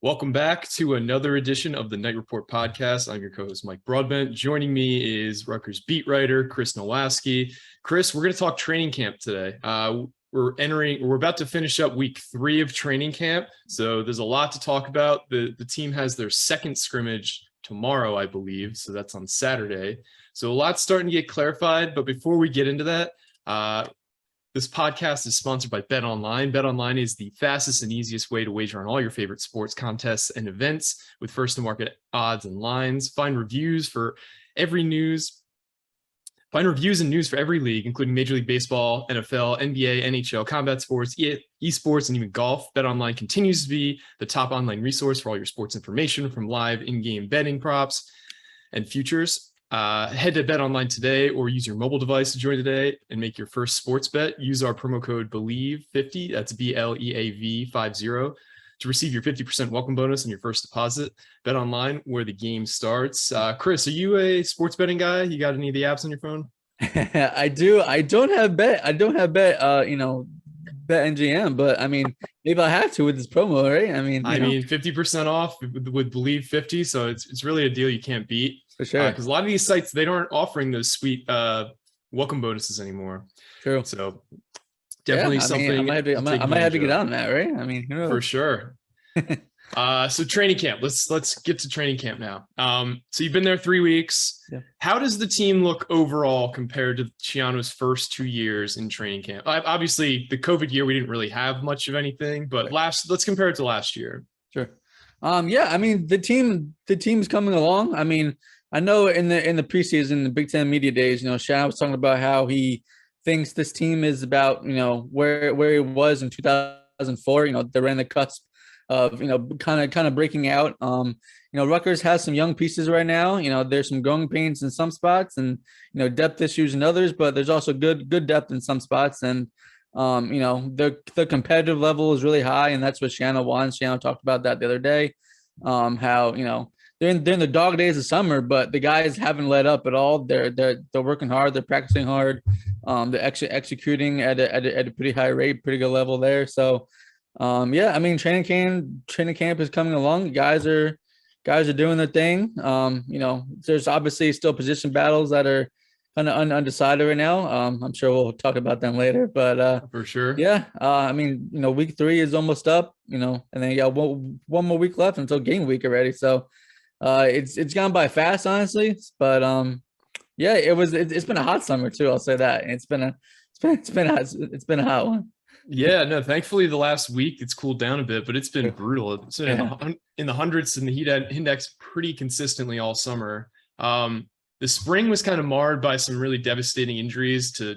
Welcome back to another edition of the Knight Report podcast. I'm your co-host, Mike Broadbent. Joining me is Rutgers beat writer, Chris Nowlaski. Chris, we're going to talk training camp today. We're about to finish up week 3 of training camp. So there's a lot to talk about. The team has their second scrimmage tomorrow, I believe. So that's on Saturday. So a lot's starting to get clarified. But before we get into that, this podcast is sponsored by BetOnline. BetOnline is the fastest and easiest way to wager on all your favorite sports contests and events with first-to-market odds and lines. Find reviews and news for every league, including Major League Baseball, NFL, NBA, NHL, combat sports, esports, and even golf. BetOnline continues to be the top online resource for all your sports information, from live in-game betting props and futures. Head to BetOnline today or use your mobile device to join today and make your first sports bet. Use our promo code BELIEVE50, that's BLEAV50, to receive your 50% welcome bonus on your first deposit. BetOnline, where the game starts. Chris, are you a sports betting guy? You got any of the apps on your phone? I do. I don't have bet. BetMGM, but I mean, maybe I have to with this promo, right? I mean, 50% off with BELIEVE50, so it's really a deal you can't beat. For sure. Because a lot of these sites, they aren't offering those sweet welcome bonuses anymore. True. So definitely something. I might have to get on that, right? I mean, who knows? For sure. So training camp. Let's get to training camp now. So you've been there 3 weeks. Yeah. How does the team look overall compared to Schiano's first 2 years in training camp? Obviously, the COVID year, we didn't really have much of anything, but let's compare it to last year. Sure. Yeah, I mean, the team's coming along. I mean, I know in the preseason, the Big Ten media days, Schiano was talking about how he thinks this team is about, where he was in 2004. They're in the cusp of, kind of breaking out. Rutgers has some young pieces right now. There's some growing pains in some spots and, depth issues in others, but there's also good depth in some spots. And, the competitive level is really high, and that's what Schiano wants. Schiano talked about that the other day, how, they're in the dog days of summer, but the guys haven't let up at all. They're working hard. They're practicing hard. They're actually executing at a pretty high rate, pretty good level there. So, yeah, I mean, training camp is coming along. Guys are doing their thing. There's obviously still position battles that are kind of undecided right now. I'm sure we'll talk about them later, but for sure. Yeah. I mean, week 3 is almost up, and then you got one more week left until game week already. So, it's gone by fast, honestly, but yeah, it's been a hot summer too. I'll say that. It's been a hot one. Yeah, no, thankfully the last week it's cooled down a bit, but it's been brutal. It's been in the hundreds in the heat index pretty consistently all summer. The spring was kind of marred by some really devastating injuries to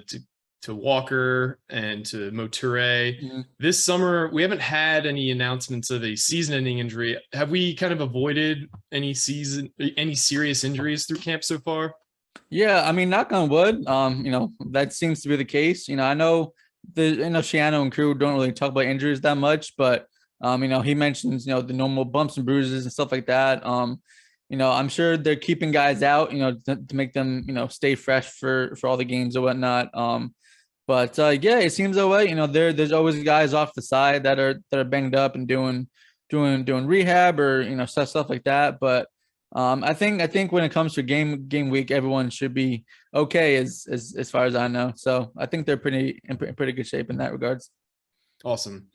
Walker and to Moture. Mm-hmm. This summer, we haven't had any announcements of a season-ending injury. Have we kind of avoided any serious injuries through camp so far? Yeah, I mean, knock on wood. That seems to be the case. I know Schiano and crew don't really talk about injuries that much, but he mentions the normal bumps and bruises and stuff like that. I'm sure they're keeping guys out, to make them, stay fresh for all the games or whatnot. But yeah, it seems that way. There's always guys off the side that are banged up and doing rehab or stuff like that. But I think when it comes to game week, everyone should be okay as far as I know. So I think they're in pretty good shape in that regards. Awesome.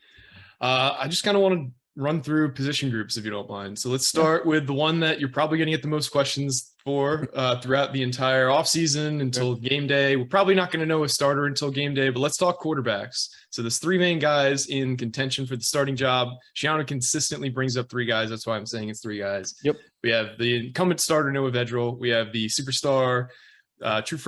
I just kind of want to run through position groups if you don't mind. So let's start with the one that you're probably going to get the most questions for throughout the entire offseason until game day. We're probably not going to know a starter until game day, but let's talk quarterbacks. So there's 3 main guys in contention for the starting job. Schiano consistently brings up 3 guys. That's why I'm saying it's 3 guys. Yep. We have the incumbent starter, Noah Vedral. We have the superstar redshirt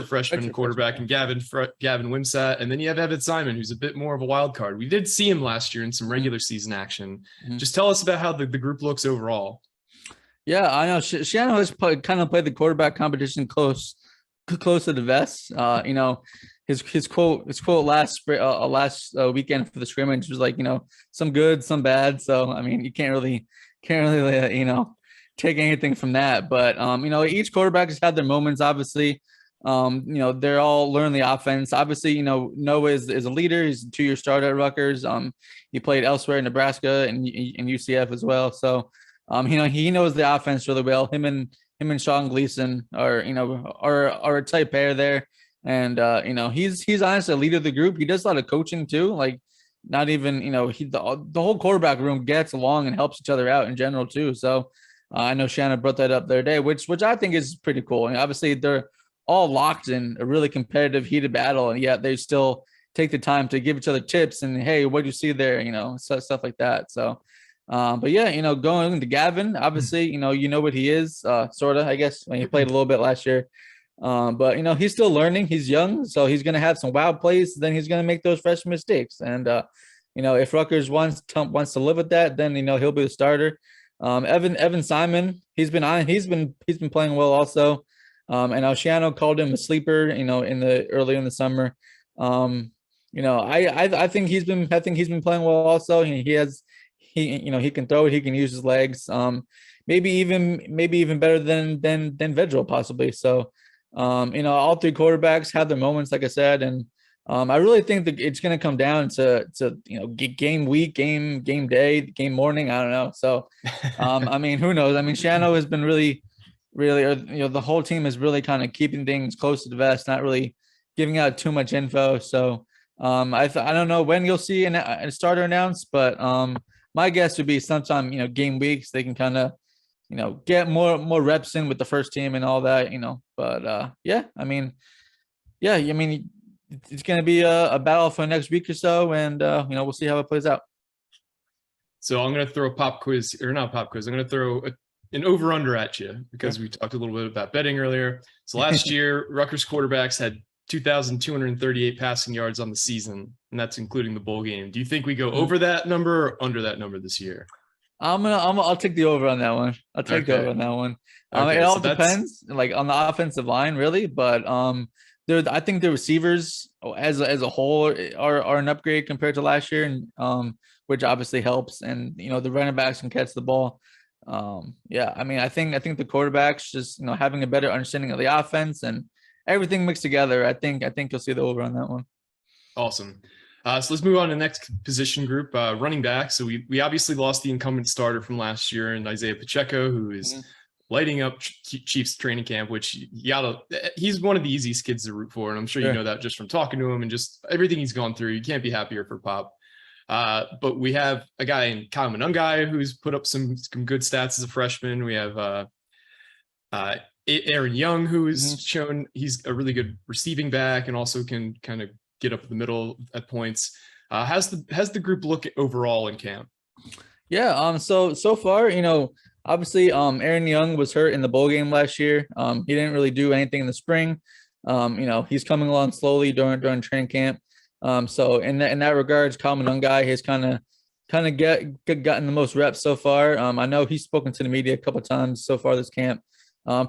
freshman quarterback, and Gavin Wimsatt, and then you have Evan Simon, who's a bit more of a wild card. We did see him last year in some regular season action. Mm-hmm. Just tell us about how the group looks overall. Yeah, I know Schiano has kind of played the quarterback competition close to the vest. His quote last weekend for the scrimmage was like, some good, some bad. So I mean, you can't really take anything from that. But each quarterback has had their moments, obviously. They're all learning the offense. Obviously, Noah is a leader. He's a 2-year starter at Rutgers. He played elsewhere in Nebraska and UCF as well. So, he knows the offense really well. Him and Sean Gleason are a tight pair there. And he's honestly a leader of the group. He does a lot of coaching too. Like, not even the whole quarterback room gets along and helps each other out in general too. So I know Shannon brought that up the other day, which I think is pretty cool. And obviously they're all locked in a really competitive, heated battle, and yet they still take the time to give each other tips and, hey, what do you see there? Stuff like that. So, but yeah, going to Gavin, obviously, you know what he is, sort of, I guess, when he played a little bit last year. But he's still learning. He's young, so he's going to have some wild plays. Then he's going to make those freshman mistakes. And if Rutgers wants to live with that, then he'll be the starter. Evan Simon, he's been playing well also. And Alciano called him a sleeper, earlier in the summer. I think he's been playing well also. He can throw it, he can use his legs. Maybe even better than Vedral possibly. So, all three quarterbacks have their moments, like I said, and I really think that it's going to come down to game week, game day, game morning. I don't know. So, who knows? Shano has been really, the whole team is really kind of keeping things close to the vest, not really giving out too much info. So, I don't know when you'll see a starter announced, but my guess would be sometime game weeks they can kind of get more reps in with the first team and all that, but it's going to be a battle for the next week or so, and we'll see how it plays out. So I'm going to throw a pop quiz, or not pop quiz. I'm going to throw an over under at you because we talked a little bit about betting earlier. So last year, Rutgers quarterbacks had 2,238 passing yards on the season, and that's including the bowl game. Do you think we go over that number or under that number this year? I'll take the over on that one. I'll take the over on that one. It all depends, like, on the offensive line, really. But I think the receivers as a whole are an upgrade compared to last year, and which obviously helps. And the running backs can catch the ball. I think the quarterbacks just having a better understanding of the offense and everything mixed together. I think you'll see the over on that one. Awesome. So let's move on to the next position group, running back. So we obviously lost the incumbent starter from last year in Isaiah Pacheco, who is lighting up Chiefs training camp, which he's one of the easiest kids to root for. And I'm sure you know that just from talking to him and just everything he's gone through. You can't be happier for Pop. But we have a guy in Kyle Monungai who's put up some good stats as a freshman. We have Aaron Young, who has shown he's a really good receiving back and also can kind of get up the middle at points. How's the group look overall in camp? Yeah. So far, obviously, Aaron Young was hurt in the bowl game last year. He didn't really do anything in the spring. He's coming along slowly during training camp. So in that regards, Kyle Monungai has kind of gotten the most reps so far. I know he's spoken to the media a couple of times so far this camp.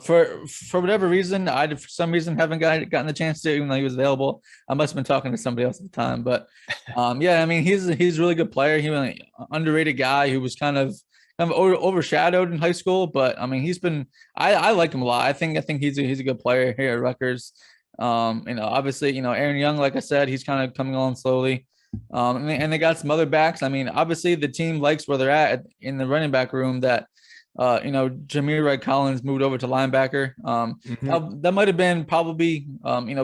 For whatever reason, I for some reason haven't gotten the chance to, even though he was available. I must have been talking to somebody else at the time, but he's a really good player. He was an underrated guy who was kind of overshadowed in high school, but he's been. I like him a lot. I think he's a good player here at Rutgers. Obviously, Aaron Young, like I said, he's kind of coming along slowly. And they got some other backs. Obviously the team likes where they're at in the running back room. That Jameer Wright-Collins moved over to linebacker. That might have been probably,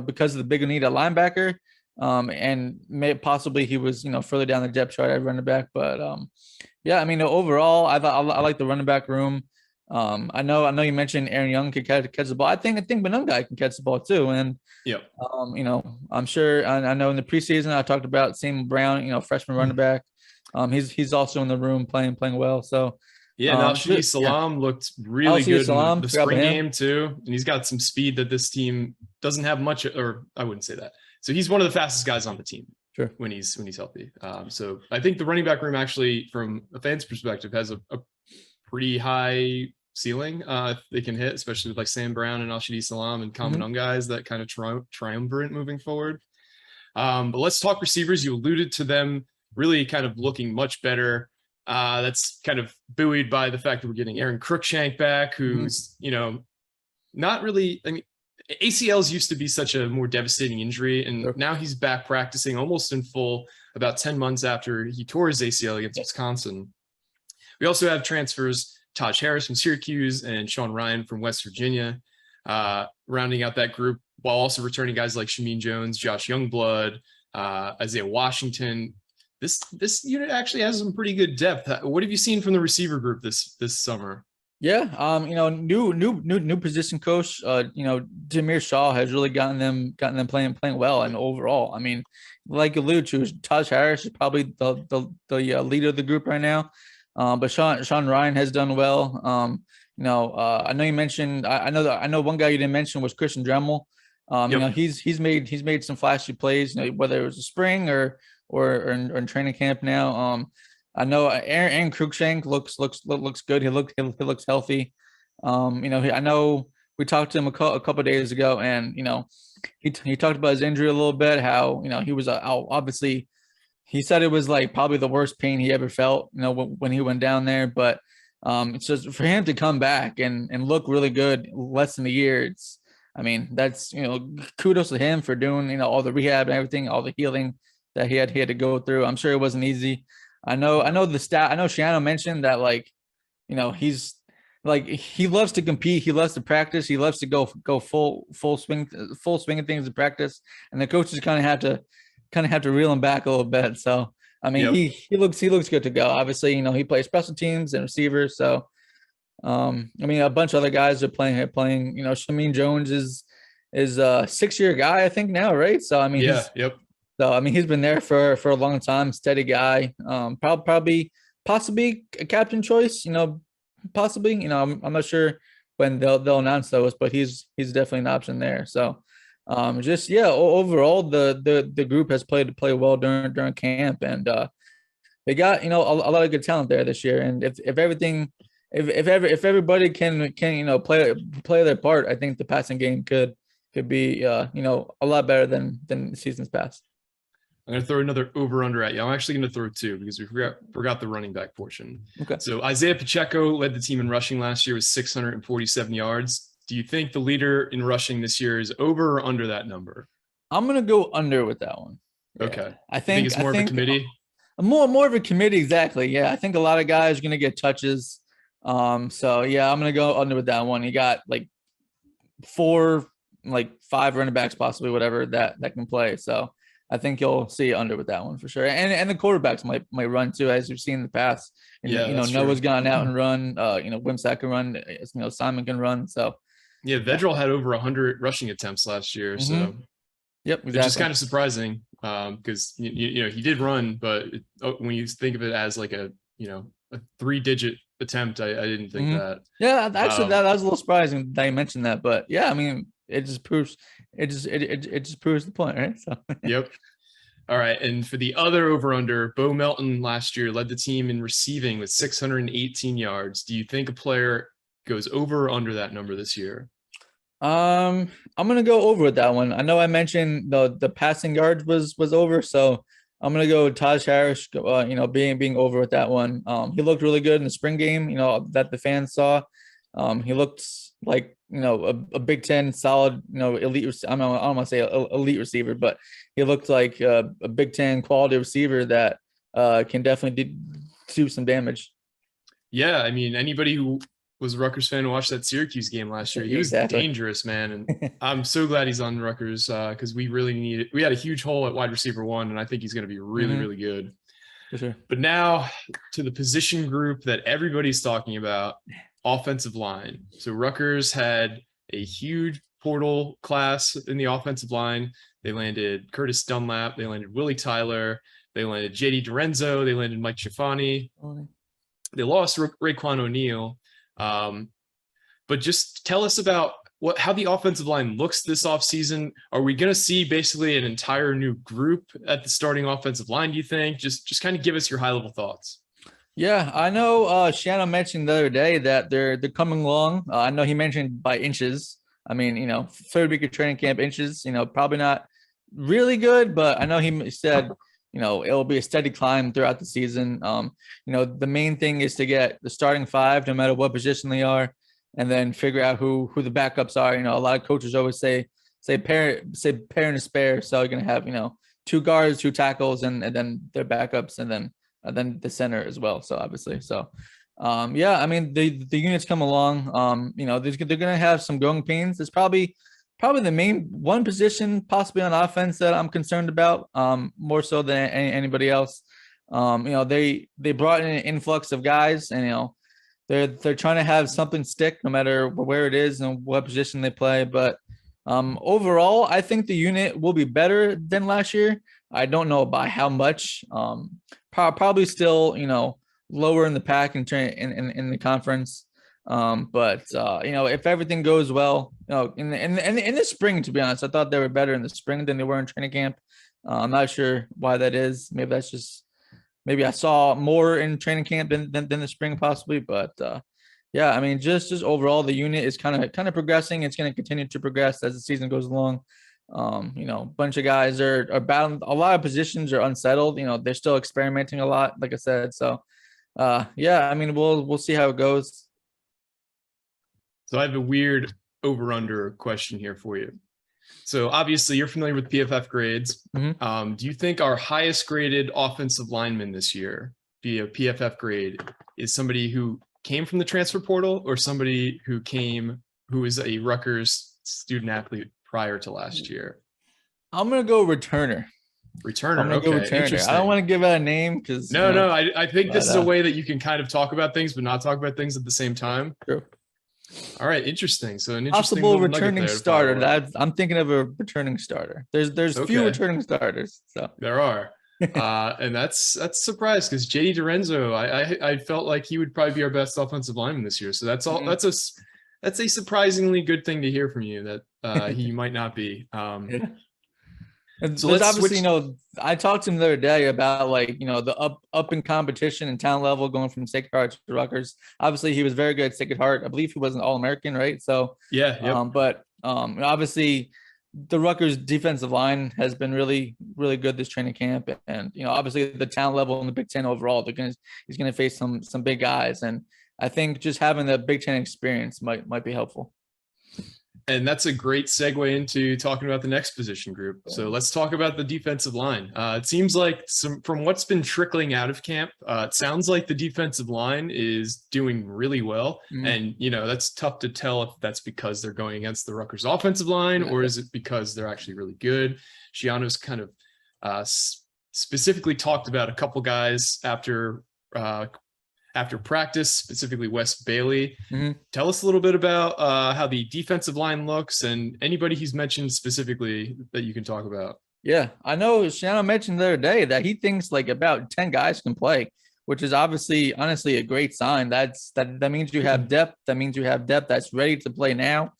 because of the bigger need at linebacker. And possibly he was, further down the depth chart at running back. But overall, I like the running back room. I know you mentioned Aaron Young could catch the ball. I think Monungai can catch the ball too. And I'm sure. I know in the preseason I talked about Sam Brown, freshman running back. He's also in the room playing well. So. Yeah, now Shadi Salam looked really good in the spring game too, and he's got some speed that this team doesn't have much, or I wouldn't say that. So he's one of the fastest guys on the team when he's healthy. So I think the running back room actually, from a fan's perspective, has a pretty high ceiling if they can hit, especially with like Sam Brown and Al-Shadi Salam and Kyle Monungai, that kind of triumvirate moving forward. But let's talk receivers. You alluded to them really kind of looking much better. That's kind of buoyed by the fact that we're getting Aaron Cruikshank back, who's, not really, ACLs used to be such a more devastating injury, and now he's back practicing almost in full about 10 months after he tore his ACL against Wisconsin. We also have transfers Taj Harris from Syracuse and Sean Ryan from West Virginia, rounding out that group, while also returning guys like Shameem Jones, Josh Youngblood, Isaiah Washington. This unit actually has some pretty good depth. What have you seen from the receiver group this summer? Yeah, new position coach. Jameer Shaw has really gotten them playing well, and overall, I mean, like you alluded to, Taj Harris is probably the leader of the group right now. But Sean Ryan has done well. I know you mentioned. I know one guy you didn't mention was Christian Dremel. Yep. He's made some flashy plays. Whether it was a spring or in training camp now. I know Aaron Cruikshank looks good. He looks healthy. I know we talked to him a couple of days ago, and he talked about his injury a little bit. How he was obviously, he said it was like probably the worst pain he ever felt. When he went down there, but it's just for him to come back and look really good less than a year. That's kudos to him for doing all the rehab and everything, all the healing that he had to go through. I'm sure it wasn't easy. I know Shiano mentioned that he's like, he loves to compete, he loves to practice, he loves to go full swing of things in practice, and the coaches kind of have to reel him back a little bit. So Yep. he looks good to go. Obviously, he plays special teams and receivers. So a bunch of other guys are playing. Shameem Jones is a 6-year guy, I think now, right? So Yep. So he's been there for a long time, steady guy. Possibly a captain choice. Possibly. I'm not sure when they'll announce those, but he's definitely an option there. So, overall the group has played well during camp, and they got a lot of good talent there this year. And if everybody can play their part, I think the passing game could be a lot better than seasons past. I'm going to throw another over-under at you. I'm actually going to throw two because we forgot the running back portion. Okay. So Isaiah Pacheco led the team in rushing last year with 647 yards. Do you think the leader in rushing this year is over or under that number? I'm going to go under with that one. Yeah. Okay. I think it's more of a committee? More of a committee, exactly. Yeah, I think a lot of guys are going to get touches. I'm going to go under with that one. He got like 5 running backs, possibly, whatever that can play. So I think you'll see under with that one for sure. And the quarterbacks might run too, as you've seen in the past. Noah's gone out and run. Wimsatt can run. Simon can run. So Vedral had over 100 rushing attempts last year. Mm-hmm. So exactly. It's just kind of surprising because he did run, but when you think of it as like a 3-digit attempt, I didn't think Mm-hmm. that. Yeah, actually, that was a little surprising that you mentioned that, but yeah, it just proves the point, right? So Yep. All right, and for the other over/under, Bo Melton last year led the team in receiving with 618 yards. Do you think a player goes over or under that number this year? I'm gonna go over with that one. I know I mentioned the passing yards was over, so I'm gonna go with Taj Harris. Being over with that one. He looked really good in the spring game. That the fans saw. He looked like a Big Ten solid elite. I don't want to say elite receiver, but he looked like a Big Ten quality receiver that can definitely do some damage. Yeah, anybody who was a Rutgers fan who watched that Syracuse game last year, he was dangerous, man. And I'm so glad he's on Rutgers because we really needed. We had a huge hole at wide receiver 1, and I think he's going to be really, really good. For sure. But now to the position group that everybody's talking about. Offensive line. So Rutgers had a huge portal class in the offensive line. They landed Curtis Dunlap. They landed Willie Tyler. They landed JD Dorenzo. They landed Mike Schifani. They lost Raekwon O'Neal. But just tell us about how the offensive line looks this offseason. Are we going to see basically an entire new group at the starting offensive line, do you think? Just kind of give us your high-level thoughts. Yeah, I know Shannon mentioned the other day that they're coming along. I know he mentioned by inches. Third week of training camp inches, probably not really good, but I know he said, it'll be a steady climb throughout the season. The main thing is to get the starting 5, no matter what position they are. and then figure out who the backups are. A lot of coaches always say pair and a spare. So you're gonna have 2 guards, 2 tackles, and then their backups, and then the center as well. So obviously, yeah, I mean the units come along. They're gonna have some growing pains. There's probably the main one position possibly on offense that I'm concerned about, more so than anybody else. They brought in an influx of guys, and they're trying to have something stick no matter where it is and what position they play. But overall, I think the unit will be better than last year. I don't know by how much. Probably still, lower in the pack in the conference. But if everything goes well, in the spring, to be honest, I thought they were better in the spring than they were in training camp. I'm not sure why that is. Maybe I saw more in training camp than the spring possibly. But yeah, I mean, just overall, the unit is kind of progressing. It's going to continue to progress as the season goes along. A bunch of guys are battling. A lot of positions are unsettled. They're still experimenting a lot, like I said. So yeah, I mean, we'll see how it goes. So I have a weird over-under question here for you. So obviously you're familiar with PFF grades. Mm-hmm. Do you think our highest graded offensive lineman this year via PFF grade is somebody who came from the transfer portal, or somebody who is a Rutgers student athlete prior to last year? I'm going to go returner. I'm gonna go returner. I don't want to give out a name because no. I think this is a way that you can kind of talk about things, but not talk about things at the same time. True. All right, interesting. So an interesting possible returning starter. I'm thinking of a returning starter. There's few returning starters. So there are, and that's a surprise because JD Dorenzo, I felt like he would probably be our best offensive lineman this year. So that's all. Mm-hmm. That's a surprising good thing to hear from you that he might not be. Yeah. And so obviously, I talked to him the other day about the up in competition and talent level going from Sacred Heart to Rutgers. Obviously, he was very good at Sacred Heart. I believe he was an All-American, right? So yeah. Yep. But obviously, the Rutgers defensive line has been really, really good this training camp, and obviously the talent level in the Big Ten overall, he's gonna face some big guys, and I think just having the Big Ten experience might be helpful. And that's a great segue into talking about the next position group. So let's talk about the defensive line. It seems like from what's been trickling out of camp, it sounds like the defensive line is doing really well. Mm-hmm. And, that's tough to tell if that's because they're going against the Rutgers offensive line, or is it because they're actually really good? Schiano's kind of specifically talked about a couple guys after practice, specifically Wes Bailey. Mm-hmm. Tell us a little bit about how the defensive line looks, and anybody he's mentioned specifically that you can talk about. Yeah, I know Shannon mentioned the other day that he thinks about 10 guys can play, which is honestly a great sign. That means you have depth. That means you have depth that's ready to play now.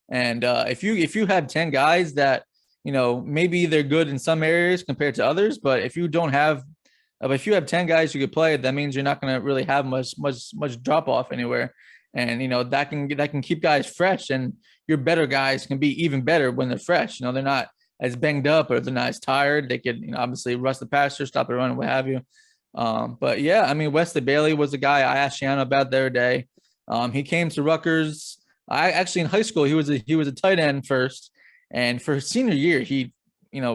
And if you have 10 guys that, maybe they're good in some areas compared to others, but if you have 10 guys who could play, that means you're not going to really have much drop off anywhere. And, that can keep guys fresh, and your better guys can be even better when they're fresh. They're not as banged up, or they're not as tired. They could, obviously rush the passer, stop the run, what have you. But yeah, I mean, Wesley Bailey was a guy I asked Shannon about the other day. He came to Rutgers. In high school, he was a tight end first. And for his senior year, he,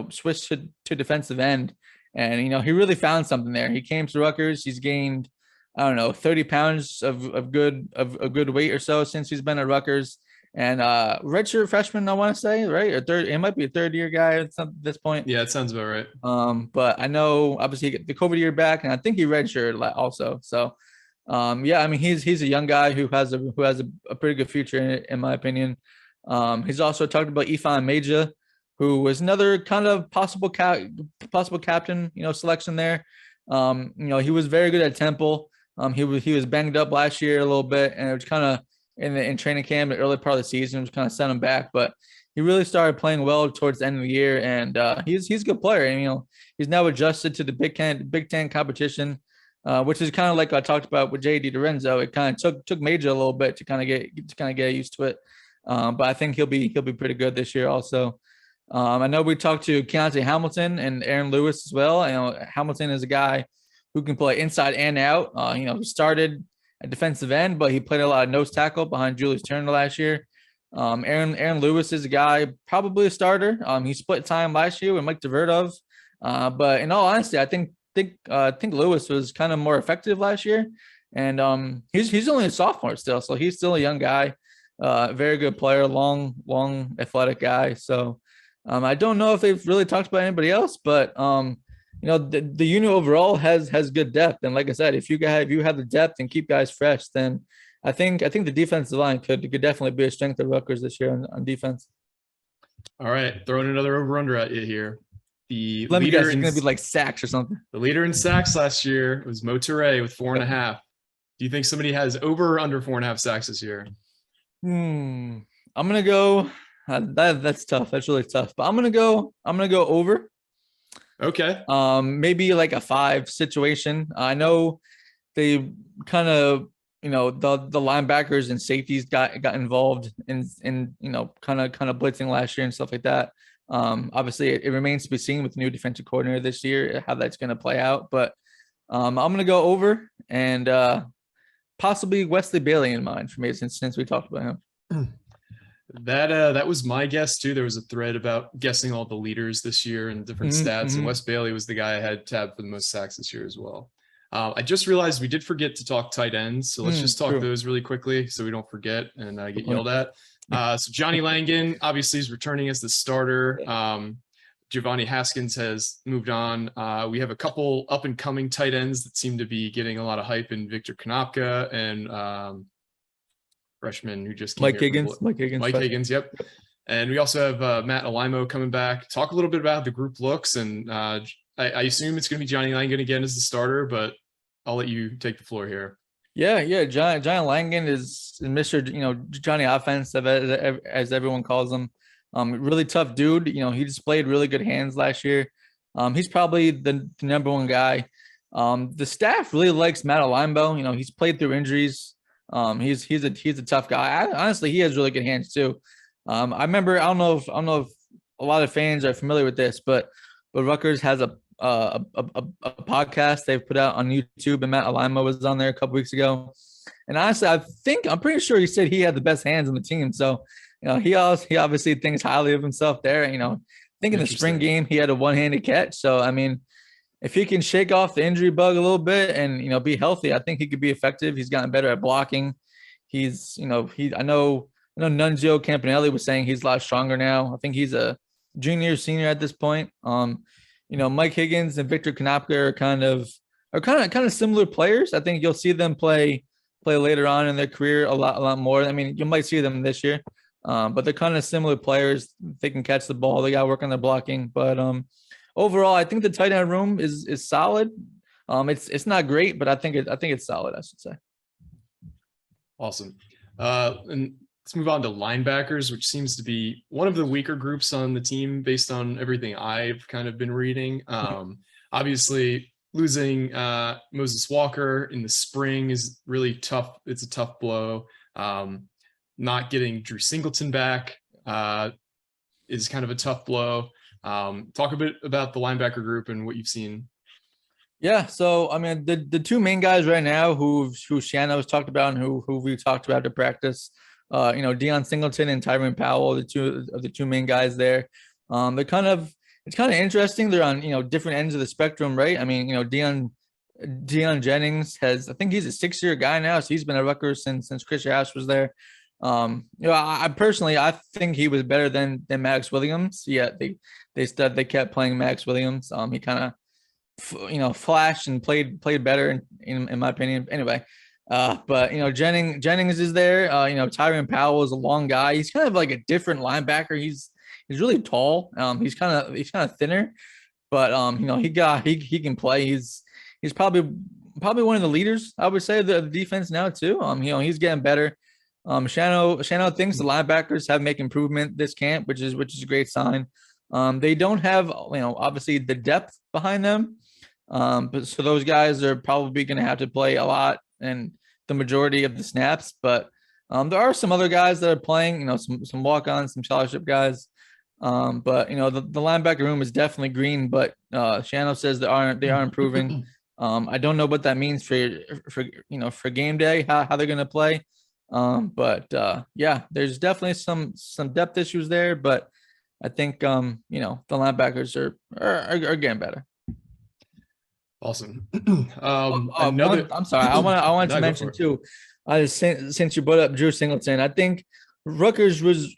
switched to defensive end. And, he really found something there. He came to Rutgers. He's gained, 30 pounds of good weight or so since he's been at Rutgers. And redshirt freshman, I want to say, right? Or third, it might be a third-year guy at this point. Yeah, it sounds about right. But I know, obviously, the COVID year back, and I think he redshirted also. So, yeah, I mean, he's a young guy who has a pretty good future in my opinion. He's also talked about Ifan Meja, who was another kind of possible captain, selection there. He was very good at Temple. He was banged up last year a little bit, and it was kind of in training camp, the early part of the season, was kind of set him back. But he really started playing well towards the end of the year, and he's a good player. And he's now adjusted to the Big Ten competition, which is kind of like I talked about with JD Dorenzo. It kind of took Major a little bit to kind of get used to it. But I think he'll be pretty good this year also. I know we talked to Keontae Hamilton and Aaron Lewis as well. Hamilton is a guy who can play inside and out. He started at defensive end, but he played a lot of nose tackle behind Julius Turner last year. Aaron Lewis is a guy, probably a starter. He split time last year with Mike Tverdov. But in all honesty, I think Lewis was kind of more effective last year. And he's only a sophomore still, so he's still a young guy. Very good player, long athletic guy. So I don't know if they've really talked about anybody else, but the unit overall has good depth. And like I said, if you have the depth and keep guys fresh, then I think the defensive line could definitely be a strength of Rutgers this year on defense. All right, throwing another over/under at you here. Let me guess, it's going to be like sacks or something. The leader in sacks last year was Mo Toure with 4.5. Do you think somebody has over or under 4.5 sacks this year? I'm gonna go. That's tough. That's really tough. But I'm gonna go over. Okay. Maybe like a 5 situation. I know they kind of, the linebackers and safeties got involved in kind of blitzing last year and stuff like that. Obviously it remains to be seen with the new defensive coordinator this year how that's going to play out. But I'm gonna go over and possibly Wesley Bailey in mind for me since we talked about him. That was my guess too. There was a thread about guessing all the leaders this year and different stats, and Wes Bailey was the guy I had tabbed for the most sacks this year as well. I just realized we did forget to talk tight ends, so let's just talk those really quickly so we don't forget and get yelled at. So Johnny Langan obviously is returning as the starter. Giovanni Haskins has moved on. We have a couple up and coming tight ends that seem to be getting a lot of hype in Victor Konopka and freshman who just came Mike Higgins. Yep. And we also have Matt Alaimo coming back. Talk a little bit about how the group looks, and I assume it's going to be Johnny Langan again as the starter, but I'll let you take the floor here. Yeah. Johnny Langan is Mr. Johnny Offense, as everyone calls him. Really tough dude. He displayed really good hands last year. He's probably the number one guy. The staff really likes Matt Alaimo. He's played through injuries. He's a tough guy. Honestly, he has really good hands too. I remember, I don't know if a lot of fans are familiar with this, but Rutgers has a podcast they've put out on YouTube, and Matt Alaimo was on there a couple weeks ago. And honestly, I'm pretty sure he said he had the best hands on the team. So, he obviously thinks highly of himself there. I think in the spring game he had a one-handed catch. So, I mean, if he can shake off the injury bug a little bit and be healthy, I think he could be effective. He's gotten better at blocking. He's I know Nunzio Campanelli was saying he's a lot stronger now. I think he's a senior at this point. Mike Higgins and Victor Konopka are kind of similar players. I think you'll see them play later on in their career a lot more. I mean, you might see them this year, but they're kind of similar players. They can catch the ball. They got to work on their blocking, but overall, I think the tight end room is solid. It's not great, but I think it's solid, I should say. Awesome. And let's move on to linebackers, which seems to be one of the weaker groups on the team based on everything I've kind of been reading. Obviously, losing Moses Walker in the spring is really tough. It's a tough blow. Not getting Drew Singleton back is kind of a tough blow. Talk a bit about the linebacker group and what you've seen. Yeah, so I mean, the two main guys right now who Shanna has talked about and who we talked about to practice, Deion Singleton and Tyrone Powell, the two main guys there. It's kind of interesting. They're on different ends of the spectrum, right? I mean, Deion Jennings I think he's a 6-year guy now, so he's been at Rutgers since Chris Ash was there. I personally think he was better than Max Williams. Yeah, they kept playing Max Williams. He kind of flashed and played better in my opinion. Anyway, but Jennings is there. Tyrone Powell is a long guy. He's kind of like a different linebacker. He's really tall. He's kind of thinner, but he can play. He's probably one of the leaders, I would say, the defense now too. He's getting better. Shano thinks the linebackers have made improvement this camp, which is a great sign. They don't have, obviously the depth behind them. But so those guys are probably going to have to play a lot and the majority of the snaps. But there are some other guys that are playing, some walk-ons, some scholarship guys. But the linebacker room is definitely green. But Shano says they are improving. I don't know what that means for game day, how they're going to play. But yeah, there's definitely some depth issues there, but I think the linebackers are getting better. Awesome. I'm sorry. I wanted to No, go mention for it. too. Since you brought up Drew Singleton, I think Rutgers was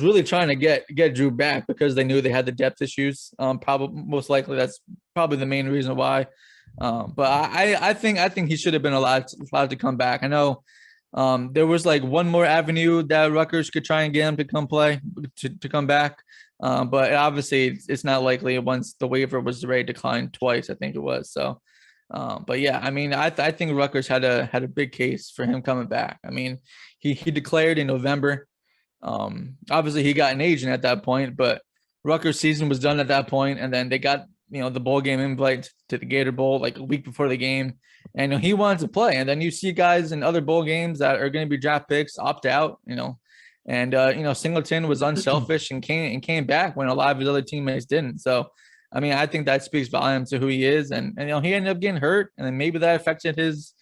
really trying to get Drew back because they knew they had the depth issues. Probably most likely that's probably the main reason why. But I think he should have been allowed to come back. I know there was like one more avenue that Rutgers could try and get him to come play to come back. But obviously it's not likely once the waiver was already declined twice, I think it was. So, but yeah, I mean, I think Rutgers had a big case for him coming back. I mean, he declared in November. Obviously he got an agent at that point, but Rutgers season was done at that point, and then they got the bowl game invite to the Gator Bowl like a week before the game, and he wanted to play. And then you see guys in other bowl games that are going to be draft picks opt out, and Singleton was unselfish and came back when a lot of his other teammates didn't. So, I mean, I think that speaks volumes to who he is, and he ended up getting hurt, and then maybe that affected his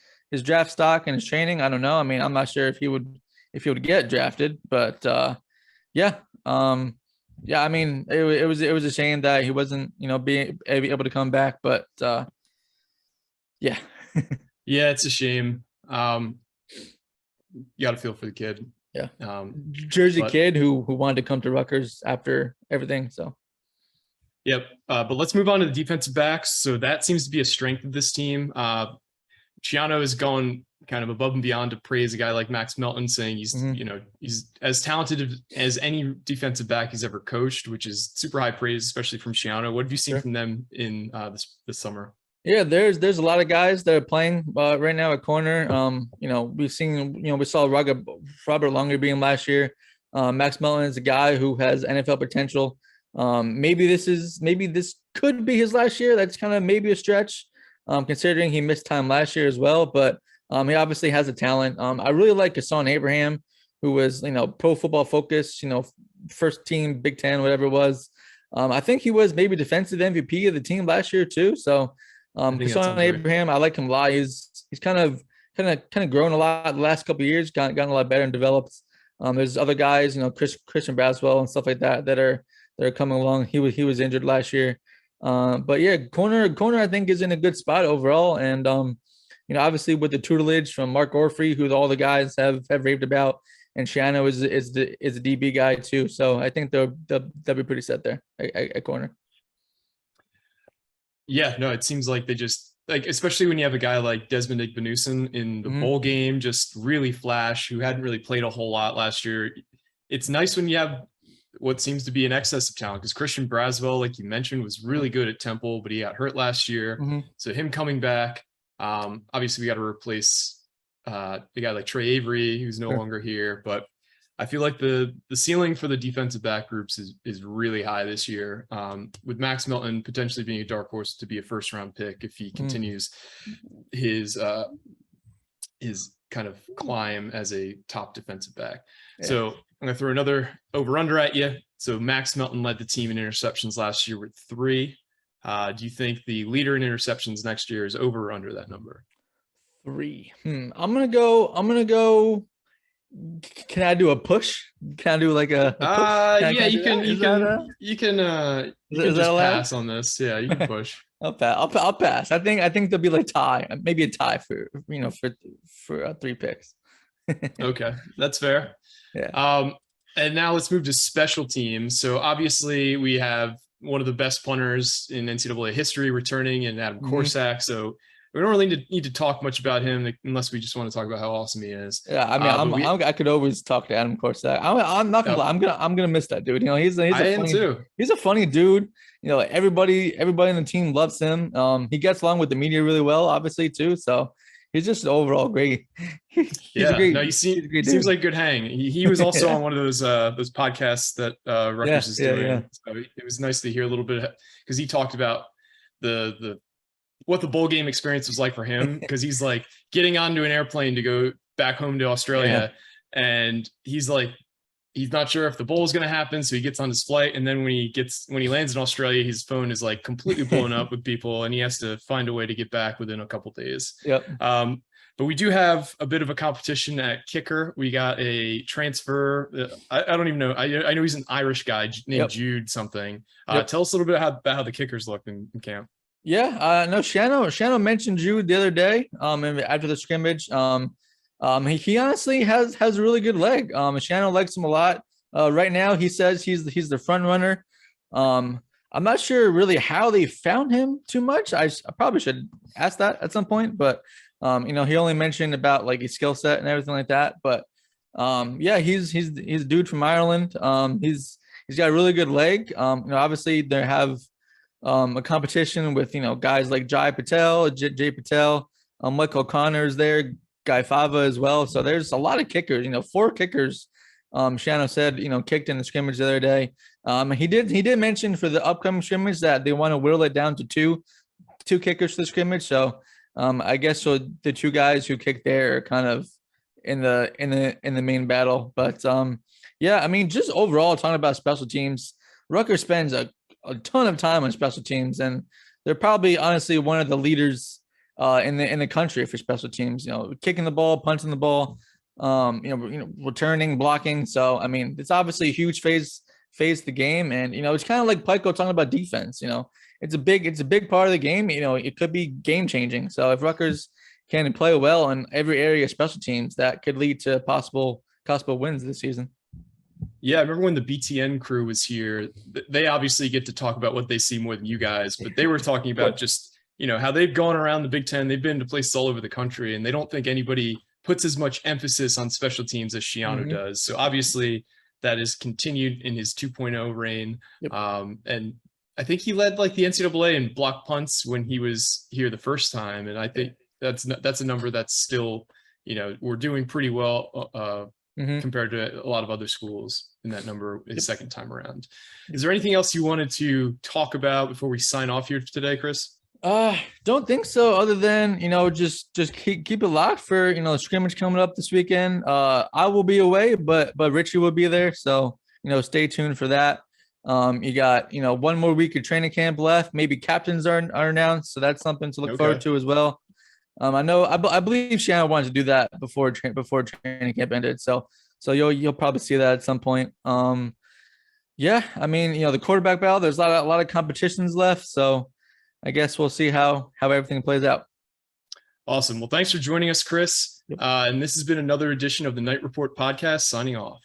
draft stock and his training. I don't know. I mean, I'm not sure if he would get drafted, but yeah. Yeah, I mean, it was a shame that he wasn't, being able to come back, but yeah. Yeah, it's a shame. You got to feel for the kid. Yeah. Jersey but, kid who wanted to come to Rutgers after everything. So. Yep. But let's move on to the defensive backs. So that seems to be a strength of this team. Chiano is going kind of above and beyond to praise a guy like Max Melton, saying he's, he's as talented as any defensive back he's ever coached, which is super high praise, especially from Chiano. What have you seen from them in this summer? Yeah, there's a lot of guys that are playing right now at corner. We've seen, we saw Robert Longerbeam last year. Max Melton is a guy who has NFL potential. Maybe this could be his last year. That's kind of maybe a stretch, considering he missed time last year as well. But he obviously has a talent. I really like Hassan Abraham, who was, Pro Football Focus, first team Big Ten, whatever it was. I think he was maybe defensive MVP of the team last year too. So Hassan Abraham, I like him a lot. He's kind of grown a lot the last couple of years, gotten a lot better and developed. There's other guys, Christian Braswell and stuff like that that are coming along. He was injured last year. But yeah, corner I think is in a good spot overall. And obviously with the tutelage from Mark Orfrey, who all the guys have raved about, and Shiano is the DB guy too. So I think they'll be pretty set there at corner. Yeah, no, it seems like they just especially when you have a guy like Desmond Igbenusin in the bowl game, just really flash, who hadn't really played a whole lot last year. It's nice when you have what seems to be an excess of talent, because Christian Braswell, like you mentioned, was really good at Temple, but he got hurt last year. So him coming back, obviously we got to replace the guy like Trey Avery, who's no longer here, but I feel like the ceiling for the defensive back groups is really high this year, with Max Melton potentially being a dark horse to be a first round pick if he continues his kind of climb as a top defensive back. Yeah. So I'm going to throw another over under at you. So Max Melton led the team in interceptions last year with 3. Do you think the leader in interceptions next year is over or under that number? 3. I'm gonna go. Can I do a push? Can I do like a push? Yeah, you can just pass on this. Yeah, you can push. I'll pass. I think there'll be like maybe a tie for 3 picks. Okay, that's fair. Yeah. And now let's move to special teams. So obviously we have one of the best punters in NCAA history returning, in Adam Korsak. So we don't really need to talk much about him unless we just want to talk about how awesome he is. Yeah, I mean, I could always talk to Adam Korsak. I'm not gonna lie. I'm gonna miss that dude. He's a funny dude. Everybody in the team loves him. He gets along with the media really well, obviously too. So he's just overall great. He seems like a good hang. He was also on one of those podcasts that Rutgers is doing. Yeah. So it was nice to hear a little bit, because he talked about what the bowl game experience was like for him, because he's like getting onto an airplane to go back home to Australia. And he's like, he's not sure if the bowl is going to happen. So he gets on his flight. And then when he lands in Australia, his phone is like completely blown up with people and he has to find a way to get back within a couple days. Yep. But we do have a bit of a competition at kicker. We got a transfer. I don't even know. I know he's an Irish guy named Jude something. Tell us a little bit about how the kickers looked in camp. Yeah, no, Shano mentioned Jude the other day. After the scrimmage, he honestly has a really good leg. Shano likes him a lot. Right now, he says he's the front runner. I'm not sure really how they found him too much. I probably should ask that at some point, but he only mentioned about like his skill set and everything like that. But he's a dude from Ireland. He's got a really good leg. Obviously they have a competition with guys like Jai Patel, Jay Patel, Mike O'Connor's there, Guy Fava as well. So there's a lot of kickers. 4 kickers. Shano said kicked in the scrimmage the other day. He did mention for the upcoming scrimmage that they want to whittle it down to two kickers for the scrimmage. So I guess so the 2 guys who kicked there are kind of in the main battle. But just overall talking about special teams, Rutgers spends a ton of time on special teams, and they're probably honestly one of the leaders in the country for special teams. Kicking the ball, punching the ball, returning, blocking. So it's obviously a huge phase of the game, and it's kind of like Pico talking about defense. It's a big part of the game. It could be game changing. So if Rutgers can play well in every area of special teams, that could lead to possible wins this season. Yeah, I remember when the BTN crew was here, they obviously get to talk about what they see more than you guys, but they were talking about just, how they've gone around the Big Ten. They've been to places all over the country, and they don't think anybody puts as much emphasis on special teams as Shiano does. So obviously that is continued in his 2.0 reign. Yep. And I think he led like the NCAA in block punts when he was here the first time. And I think that's a number that's still, we're doing pretty well compared to a lot of other schools in that number his second time around. Is there anything else you wanted to talk about before we sign off here today, Chris? Don't think so, other than, just keep it locked for, the scrimmage coming up this weekend. I will be away, but Richie will be there. So, stay tuned for that. You got, 1 more week of training camp left. Maybe captains are announced. So that's something to look forward to as well. I believe Shannon wanted to do that before training camp ended. So you'll probably see that at some point. The quarterback battle, there's a lot of competitions left. So I guess we'll see how everything plays out. Awesome. Well, thanks for joining us, Chris. Yep. And this has been another edition of the Knight Report podcast, signing off.